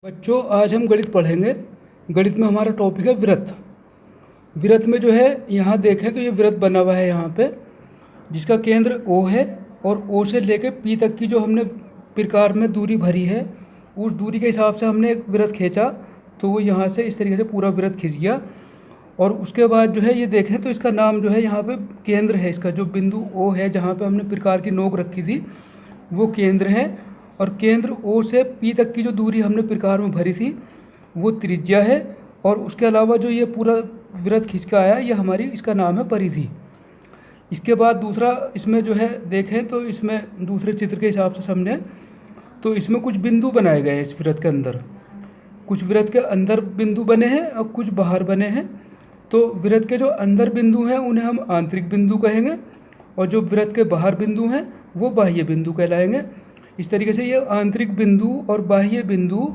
बच्चों, आज हम गणित पढ़ेंगे। गणित में हमारा टॉपिक है वृत्त। वृत्त में जो है यहाँ देखें तो ये वृत्त बना हुआ है यहाँ पे, जिसका केंद्र O है और O से लेके P तक की जो हमने प्रकार में दूरी भरी है, उस दूरी के हिसाब से हमने एक वृत्त खींचा तो वो यहाँ से इस तरीके से पूरा वृत्त खिंच गया। और उसके बाद जो है ये देखें तो इसका नाम जो है यहाँ पे केंद्र है, इसका जो बिंदु O है जहाँ पे हमने प्रकार की नोक रखी थी वो केंद्र है। और केंद्र O से P तक की जो दूरी हमने प्रकार में भरी थी वो त्रिज्या है। और उसके अलावा जो ये पूरा वृत्त खींच के आया ये हमारी, इसका नाम है परिधि। इसके बाद दूसरा इसमें जो है देखें तो इसमें दूसरे चित्र के हिसाब से समझें तो इसमें कुछ बिंदु बनाए गए हैं इस वृत्त के अंदर। कुछ वृत्त के अंदर बिंदु बने हैं और कुछ बाहर बने हैं। तो वृत्त के जो अंदर बिंदु हैं उन्हें हम आंतरिक बिंदु कहेंगे और जो वृत्त के बाहर बिंदु हैं वो बाह्य बिंदु कहलाएंगे। इस तरीके से ये आंतरिक बिंदु और बाह्य बिंदु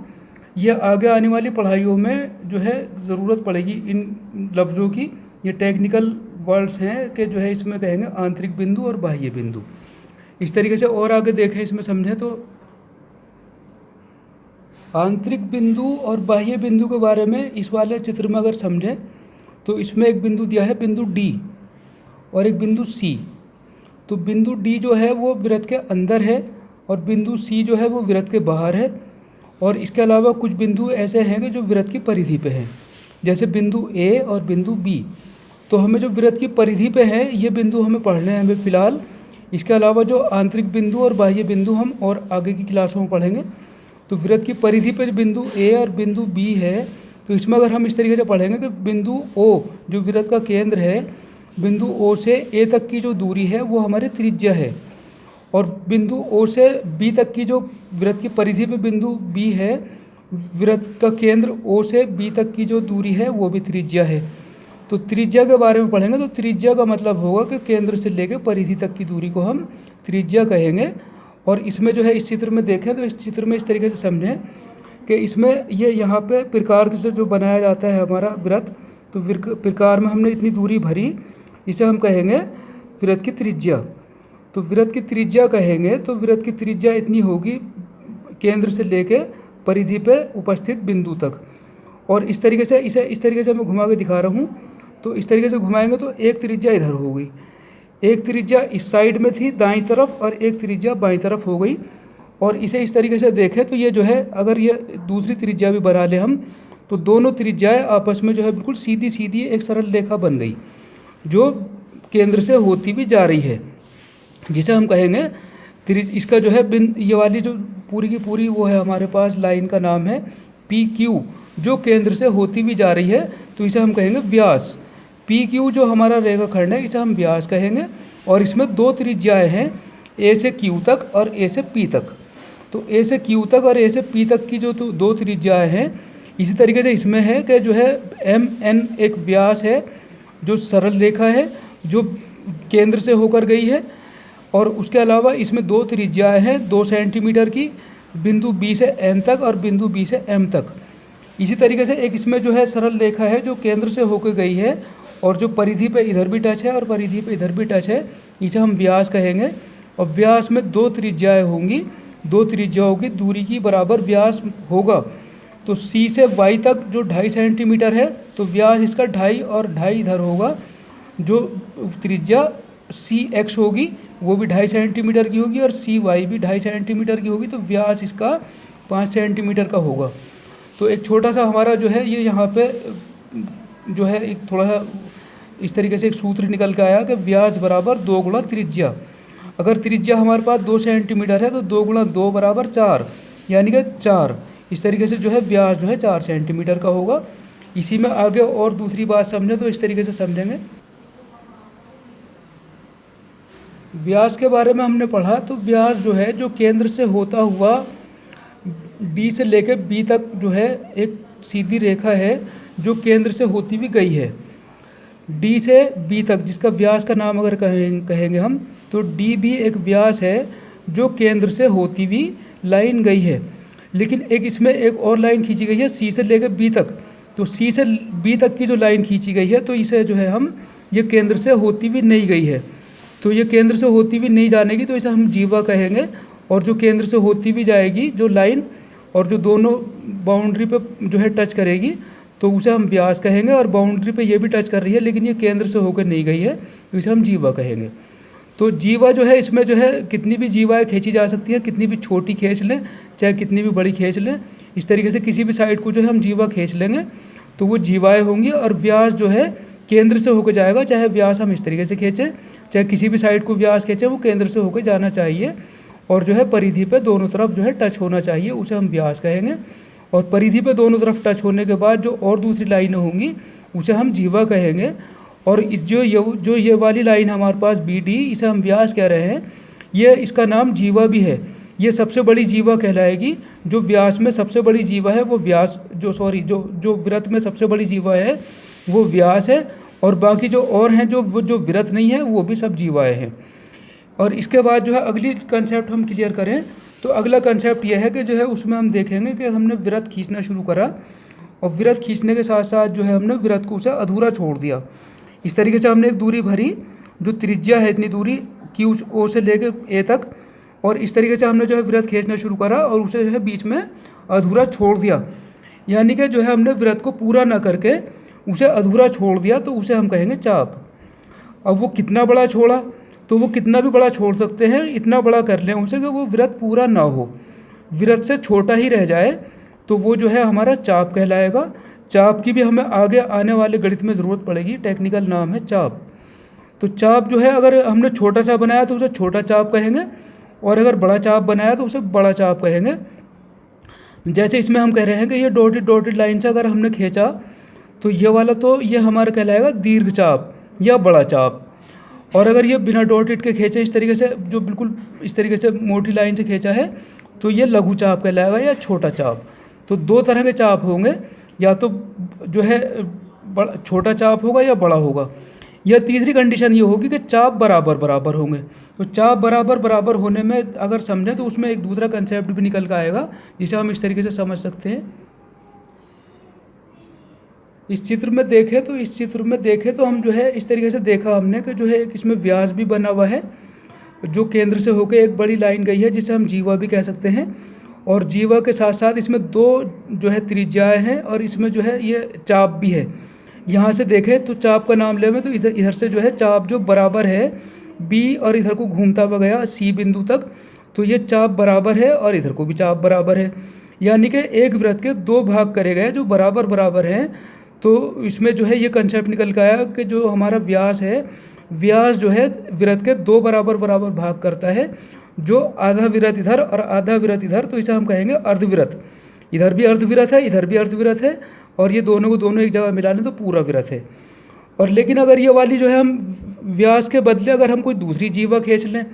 ये आगे आने वाली पढ़ाइयों में जो है ज़रूरत पड़ेगी इन लफ्ज़ों की। ये टेक्निकल वर्ड्स हैं कि जो है इसमें कहेंगे आंतरिक बिंदु और बाह्य बिंदु। इस तरीके से और आगे देखें इसमें समझें तो आंतरिक बिंदु और बाह्य बिंदु के बारे में इस वाले चित्र में अगर समझें तो इसमें एक बिंदु दिया है बिंदु D और एक बिंदु C। तो बिंदु D जो है वो वृत्त के अंदर है और बिंदु C जो है वो वृत्त के बाहर है। और इसके अलावा कुछ बिंदु ऐसे हैं कि जो वृत्त की परिधि पे हैं, जैसे बिंदु A और बिंदु B। तो हमें जो वृत्त की परिधि पे है ये बिंदु हमें पढ़ने हैं हमें फ़िलहाल। इसके अलावा जो आंतरिक बिंदु और बाह्य बिंदु हम और आगे की क्लासों में पढ़ेंगे। तो वृत्त की परिधि पे बिंदु A और बिंदु B है तो इसमें अगर हम इस तरीके से पढ़ेंगे कि बिंदु O जो वृत्त का केंद्र है, बिंदु O से A तक की जो दूरी है वो हमारी त्रिज्या है। और बिंदु O से B तक की जो वृत्त की परिधि पे बिंदु B है, वृत्त का केंद्र O से B तक की जो दूरी है वो भी त्रिज्या है। तो त्रिज्या के बारे में पढ़ेंगे तो त्रिज्या का मतलब होगा कि केंद्र से लेकर परिधि तक की दूरी को हम त्रिज्या कहेंगे। और इसमें जो है इस चित्र में देखें तो इस चित्र में इस तरीके से समझें कि इसमें ये यहाँ पे प्रकार से जो बनाया जाता है हमारा वृत्त, तो प्रकार में हमने इतनी दूरी भरी, इसे हम कहेंगे वृत्त की त्रिज्या। तो वृत्त की त्रिज्या कहेंगे तो वृत्त की त्रिज्या इतनी होगी केंद्र से लेके परिधि पे उपस्थित बिंदु तक। और इस तरीके से इसे इस तरीके से मैं घुमा के दिखा रहा हूँ। तो इस तरीके से घुमाएंगे तो एक त्रिज्या इधर हो गई, एक त्रिज्या इस साइड में थी दाईं तरफ और एक त्रिज्या बाईं तरफ हो गई। और इसे इस तरीके से देखें तो ये जो है अगर ये दूसरी त्रिज्या भी बना ले हम तो दोनों त्रिज्याएँ आपस में जो है बिल्कुल सीधी सीधी एक सरल रेखा बन गई जो केंद्र से होती भी जा रही है, जिसे हम कहेंगे इसका जो है ये वाली जो पूरी की पूरी वो है हमारे पास लाइन का नाम है PQ जो केंद्र से होती भी जा रही है। तो इसे हम कहेंगे व्यास। PQ जो हमारा रेखाखंड है इसे हम व्यास कहेंगे। और इसमें दो त्रिज्याएँ हैं, A से Q तक और A से P तक। तो A से Q तक और A से P तक की जो दो त्रिज्याएँ हैं, इसी तरीके से इसमें है कि जो है MN एक व्यास है जो सरल रेखा है जो केंद्र से होकर गई है। और उसके अलावा इसमें दो त्रिज्याएँ हैं 2 सेंटीमीटर की, बिंदु B से N तक और बिंदु B से M तक। इसी तरीके से एक इसमें जो है सरल रेखा है जो केंद्र से होकर गई है और जो परिधि पे इधर भी टच है और परिधि पे इधर भी टच है, इसे हम व्यास कहेंगे। और व्यास में दो त्रिज्याएँ होंगी, दो त्रिज्याओं की दूरी की बराबर व्यास होगा। तो C से Y तक जो 2.5 सेंटीमीटर है तो व्यास इसका 2.5 और 2.5 इधर होगा। जो त्रिज्या CX होगी वो भी 2.5 सेंटीमीटर की होगी और CY भी 2.5 सेंटीमीटर की होगी। तो व्यास इसका 5 सेंटीमीटर का होगा। तो एक छोटा सा हमारा जो है ये यहाँ पे जो है एक थोड़ा सा इस तरीके से एक सूत्र निकल के आया कि व्यास बराबर 2 गुणा त्रिज्या। अगर त्रिज्या हमारे पास 2 सेंटीमीटर है तो 2 गुणा 2 बराबर 4, यानी कि 4। इस तरीके से जो है व्यास जो है 4 सेंटीमीटर का होगा। इसी में आगे और दूसरी बात समझें तो इस तरीके से समझेंगे। व्यास के बारे में हमने पढ़ा तो व्यास जो है जो केंद्र से होता हुआ D से लेकर B तक जो है एक सीधी रेखा है जो केंद्र से होती भी गई है D से B तक, जिसका व्यास का नाम अगर कहेंगे हम तो D भी एक व्यास है जो केंद्र से होती भी लाइन गई है। लेकिन एक इसमें एक और लाइन खींची गई है C से लेकर B तक। तो C से B तक की जो लाइन खींची गई है तो इसे जो है हम ये केंद्र से होती भी नहीं गई है, तो ये केंद्र से होती भी नहीं जाने की तो इसे हम जीवा कहेंगे। और जो केंद्र से होती भी जाएगी जो लाइन और जो दोनों बाउंड्री पे जो है टच करेगी तो उसे हम व्यास कहेंगे, और बाउंड्री पे ये भी टच कर रही है लेकिन ये केंद्र से होकर नहीं गई है तो इसे हम जीवा कहेंगे। तो जीवा जो है इसमें जो है कितनी भी जीवाएँ खींची जा सकती हैं, कितनी भी छोटी खींच लें चाहे कितनी भी बड़ी खींच लें, इस तरीके से किसी भी साइड को जो है हम जीवा खींच लेंगे तो वो जीवाएँ होंगी। और व्यास जो है केंद्र से होकर जाएगा, चाहे व्यास हम इस तरीके से खींचें चाहे किसी भी साइड को व्यास खींचें, वो केंद्र से होकर जाना चाहिए और जो है परिधि पे दोनों तरफ जो है टच होना चाहिए, उसे हम व्यास कहेंगे। और परिधि पे दोनों तरफ टच होने के बाद जो और दूसरी लाइनें होंगी उसे हम जीवा कहेंगे। और इस जो ये वाली लाइन हमारे पास बी डी, इसे हम व्यास कह रहे हैं, ये इसका नाम जीवा भी है। ये सबसे बड़ी जीवा कहलाएगी। जो व्यास में सबसे बड़ी जीवा है वो व्यास जो वृत्त में सबसे बड़ी जीवा है वो व्यास है, और बाकी जो और हैं जो वृत्त नहीं है वो भी सब जीवाएँ हैं। और इसके बाद जो है अगली कंसेप्ट हम क्लियर करें तो अगला कंसेप्ट यह है कि जो है उसमें हम देखेंगे कि हमने वृत्त खींचना शुरू करा और वृत्त खींचने के साथ साथ जो है हमने वृत्त को उसे अधूरा छोड़ दिया। इस तरीके से हमने एक दूरी भरी जो त्रिज्या है इतनी दूरी की उस ओ से लेकर ए तक, और इस तरीके से हमने जो है वृत्त खींचना शुरू करा और उसे जो है बीच में अधूरा छोड़ दिया। यानी कि जो है हमने वृत्त को पूरा ना करके उसे अधूरा छोड़ दिया तो उसे हम कहेंगे चाप। अब वो कितना बड़ा छोड़ा, तो वो कितना भी बड़ा छोड़ सकते हैं, इतना बड़ा कर लें उसे कि वो वृत्त पूरा ना हो, वृत्त से छोटा ही रह जाए, तो वो जो है हमारा चाप कहलाएगा। चाप की भी हमें आगे आने वाले गणित में ज़रूरत पड़ेगी, टेक्निकल नाम है चाप। तो चाप जो है अगर हमने छोटा चाप बनाया तो उसे छोटा चाप कहेंगे, और अगर बड़ा चाप बनाया तो उसे बड़ा चाप कहेंगे। जैसे इसमें हम कह रहे हैं कि ये डॉटेड लाइन से अगर हमने खींचा तो ये वाला तो ये हमारा कहलाएगा दीर्घ चाप या बड़ा चाप, और अगर ये बिना डॉटेड के खींचे इस तरीके से जो बिल्कुल इस तरीके से मोटी लाइन से खींचा है तो ये लघु चाप कहलाएगा या छोटा चाप। तो दो तरह के चाप होंगे, या तो जो है छोटा चाप होगा या बड़ा होगा, या तीसरी कंडीशन ये होगी कि चाप बराबर बराबर होंगे। तो चाप बराबर बराबर होने में अगर समझें तो उसमें एक दूसरा कंसेप्ट भी निकल कर आएगा जिसे हम इस तरीके से समझ सकते हैं। इस चित्र में देखें तो हम जो है इस तरीके से देखा हमने कि जो है एक इसमें व्यास भी बना हुआ है जो केंद्र से होकर एक बड़ी लाइन गई है जिसे हम जीवा भी कह सकते हैं, और जीवा के साथ साथ इसमें दो जो है त्रिज्याएँ हैं और इसमें जो है ये चाप भी है। यहाँ से देखें तो चाप का नाम ले में तो इधर से जो है चाप जो बराबर है बी और इधर को घूमता हुआ गया सी बिंदु तक, तो ये चाप बराबर है और इधर को भी चाप बराबर है। यानी कि एक वृत्त के दो भाग करे गए जो बराबर बराबर हैं। तो इसमें जो है ये कंसेप्ट निकल के आया कि जो हमारा व्यास है, व्यास जो है वृत्त के दो बराबर बराबर भाग करता है, जो आधा वृत्त इधर और आधा वृत्त इधर, तो इसे हम कहेंगे अर्धवृत्त। इधर भी अर्धवृत्त है, इधर भी अर्धवृत्त है, और ये दोनों को दोनों एक जगह मिला लें तो पूरा वृत्त है। और लेकिन अगर ये वाली जो है हम व्यास के बदले अगर हम कोई दूसरी जीवा खींच लें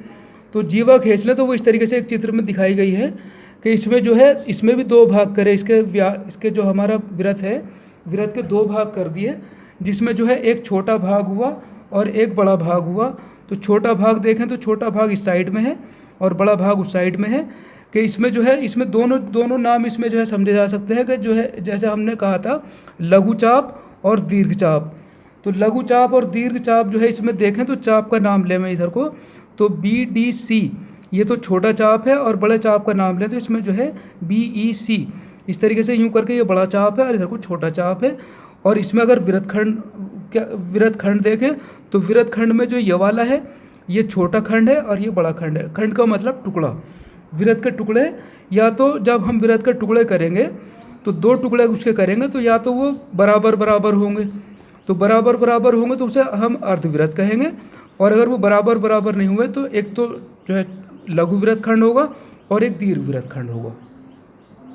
तो वो इस तरीके से एक चित्र में दिखाई गई है कि इसमें जो है इसमें भी दो भाग करे, इसके जो हमारा वृत्त है वृत्त के दो भाग कर दिए, जिसमें जो है एक छोटा भाग हुआ और एक बड़ा भाग हुआ। तो छोटा भाग देखें तो छोटा भाग इस साइड में है और बड़ा भाग उस साइड में है, कि इसमें जो है इसमें दोनों नाम इसमें जो है समझे जा सकते हैं कि जो है जैसे हमने कहा था लघु चाप और दीर्घ चाप। तो लघु चाप और दीर्घ चाप जो है इसमें देखें तो चाप का नाम लें मैं इधर को तो BDC, ये तो छोटा चाप है, और बड़े चाप का नाम लें तो इसमें जो है BEC। इस तरीके से यूँ करके ये बड़ा चाप है और इधर को छोटा चाप है। और इसमें अगर वृत्तखंड देखें तो वृत्तखंड में जो ये वाला है ये छोटा खंड है और ये बड़ा खंड है। खंड का मतलब टुकड़ा, वृत्त के टुकड़े, या तो जब हम वृत्त के टुकड़े करेंगे तो दो टुकड़े उसके करेंगे तो या तो वो बराबर बराबर होंगे, तो बराबर बराबर होंगे तो उसे हम अर्धवृत्त कहेंगे, और अगर वो बराबर बराबर नहीं हुए तो एक तो जो है लघु वृत्तखंड होगा और एक दीर्घ वृत्तखंड होगा।